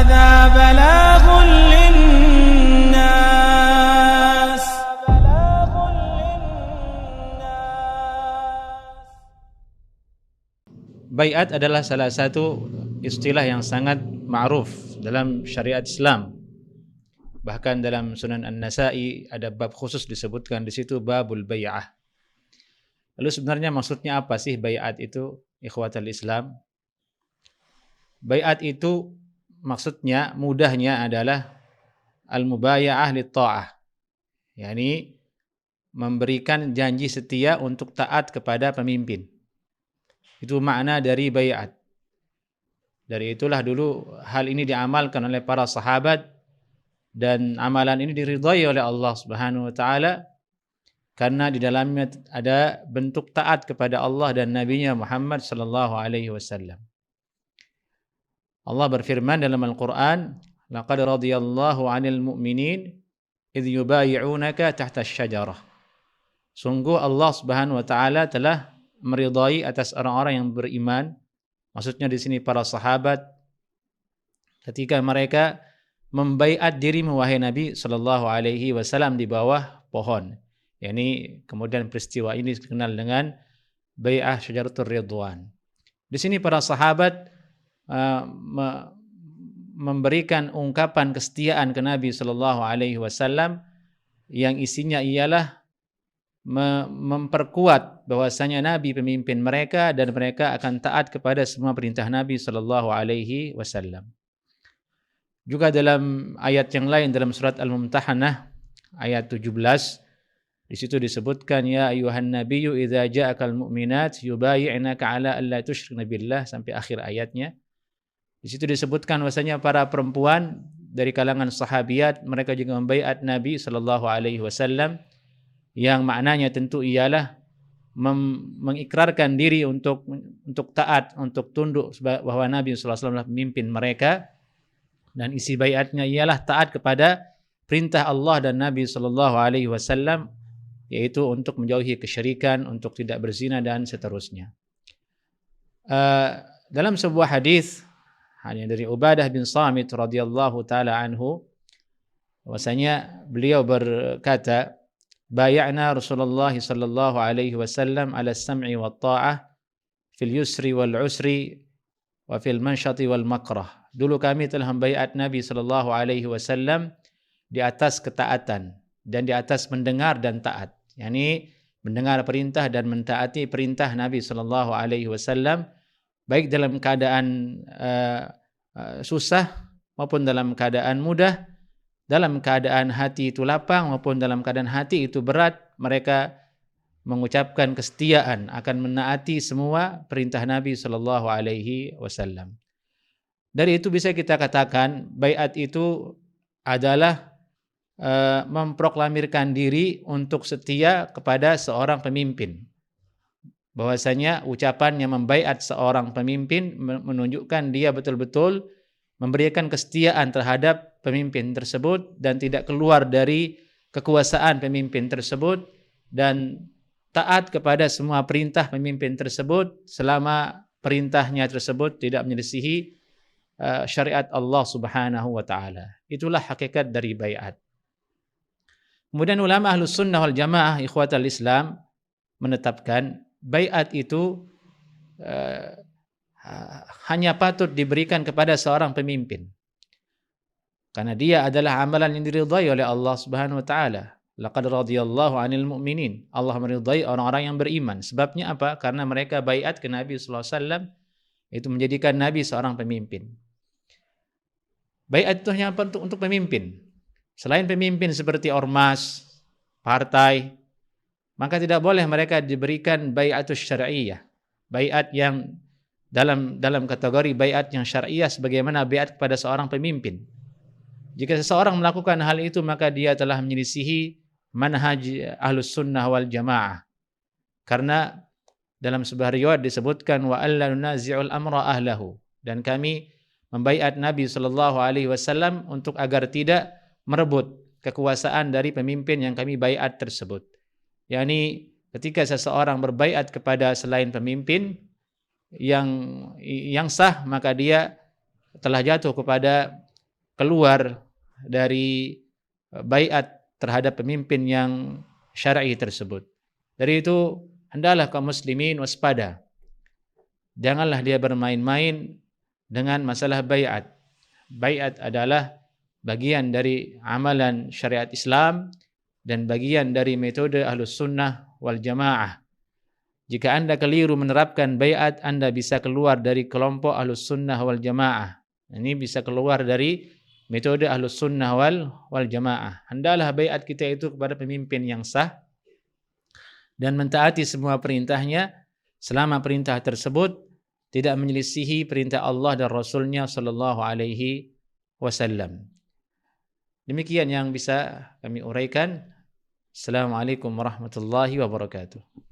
هذا بلاغ للناس. Baiat adalah salah satu istilah yang sangat ma'ruf dalam syariat Islam. Bahkan dalam Sunan An-Nasa'i ada bab khusus disebutkan di situ babul bai'ah. Lalu sebenarnya maksudnya apa sih baiat itu, ikhwatal Islam? Baiat itu maksudnya mudahnya adalah al-mubaya'ah lit-tha'ah. yakni memberikan janji setia untuk taat kepada pemimpin. Itu makna dari baiat. Dari itulah dulu hal ini diamalkan oleh para sahabat dan amalan ini diridhai oleh Allah Subhanahu wa taala karena di dalamnya ada bentuk taat kepada Allah dan nabinya Muhammad sallallahu alaihi wasallam. Allah berfirman dalam Al-Qur'an, "Laqad radiyallahu 'anil mu'minin idh yubayyi'unaka tahta asy-syajarah." Sungguh Allah Subhanahu wa taala telah meridai atas orang-orang yang beriman, maksudnya di sini para sahabat, ketika mereka membaiat dirimu wahai Nabi sallallahu alaihi wasallam di bawah pohon. Yani kemudian peristiwa ini dikenal dengan bai'ah syajaratul ridwan. Di sini para sahabat memberikan ungkapan kesetiaan ke Nabi sallallahu alaihi wasallam yang isinya ialah memperkuat bahwasanya Nabi pemimpin mereka dan mereka akan taat kepada semua perintah Nabi sallallahu alaihi wasallam. Juga dalam ayat yang lain dalam surat Al-Mumtahanah ayat 17 di situ disebutkan ya ayuhan nabiyyu idza ja'akal mu'minat yubayyi'naka 'ala alla tusyrikna billah sampai akhir ayatnya. Di situ disebutkan bahwasanya para perempuan dari kalangan sahabiat mereka juga membaiat Nabi sallallahu alaihi wasallam yang maknanya tentu ialah mengikrarkan diri untuk taat, untuk tunduk bahwa Nabi sallallahu alaihi wasallam pemimpin mereka, dan isi baiatnya ialah taat kepada perintah Allah dan Nabi sallallahu alaihi wasallam, yaitu untuk menjauhi kesyirikan, untuk tidak berzina dan seterusnya. Dalam sebuah hadis hanya dari Ubadah bin Samit radhiyallahu taala anhu, bahwasanya beliau berkata, bay'ana Rasulullah sallallahu alaihi wasallam ala as-sam'i wat ta'ah fil yusri wal usri wa fil mansyati wal makrah. Dulu kami telah membaiat Nabi sallallahu alaihi wasallam di atas ketaatan dan di atas mendengar dan taat. yakni mendengar perintah dan mentaati perintah Nabi sallallahu alaihi wasallam baik dalam keadaan susah maupun dalam keadaan mudah, dalam keadaan hati itu lapang maupun dalam keadaan hati itu berat, mereka mengucapkan kesetiaan akan menaati semua perintah Nabi sallallahu alaihi wasallam. Dari itu bisa kita katakan baiat itu adalah memproklamirkan diri untuk setia kepada seorang pemimpin. Bahwasanya ucapan yang membaiat seorang pemimpin menunjukkan dia betul-betul memberikan kesetiaan terhadap pemimpin tersebut dan tidak keluar dari kekuasaan pemimpin tersebut dan taat kepada semua perintah pemimpin tersebut selama perintahnya tersebut tidak menyelisihi syariat Allah Subhanahu wa taala. Itulah hakikat dari baiat. Kemudian ulama Ahlus Sunnah wal Jamaah ikhwatal Islam menetapkan baiat itu hanya patut diberikan kepada seorang pemimpin. Karena dia adalah amalan yang diridhai oleh Allah Subhanahu wa taala. Laqad radiyallahu 'anil mu'minin. Allah meridhai orang-orang yang beriman. Sebabnya apa? Karena mereka baiat ke Nabi sallallahu alaihi wasallam, itu menjadikan Nabi seorang pemimpin. Baiat itu hanya untuk pemimpin. Selain pemimpin seperti ormas, partai, maka tidak boleh mereka diberikan baiatus syar'iyyah. Baiat yang dalam kategori baiat yang syar'iyyah sebagaimana baiat kepada seorang pemimpin. Jika seseorang melakukan hal itu maka dia telah menyelisihi manhaj Ahlus Sunnah wal Jamaah. Karena dalam sebuah riwayat disebutkan wa alla nunazi'ul amra ahlahu, dan kami membaiat Nabi sallallahu alaihi wasallam untuk agar tidak merebut kekuasaan dari pemimpin yang kami baiat tersebut. yakni ketika seseorang berbaiat kepada selain pemimpin yang sah, maka dia telah jatuh kepada keluar dari baiat terhadap pemimpin yang syar'i tersebut. Dari itu, hendaklah kaum muslimin waspada. Janganlah dia bermain-main dengan masalah baiat. Baiat adalah bagian dari amalan syariat Islam dan bagian dari metode Ahlus Sunnah wal Jamaah. Jika Anda keliru menerapkan baiat, Anda bisa keluar dari kelompok Ahlus Sunnah wal Jamaah. Ini bisa keluar dari metode Ahlus Sunnah wal Jamaah. Hendaklah baiat kita itu kepada pemimpin yang sah dan mentaati semua perintahnya selama perintah tersebut tidak menyelisihi perintah Allah dan Rasulnya sallallahu alaihi wasallam. Demikian yang bisa kami uraikan. Assalamualaikum warahmatullahi wabarakatuh.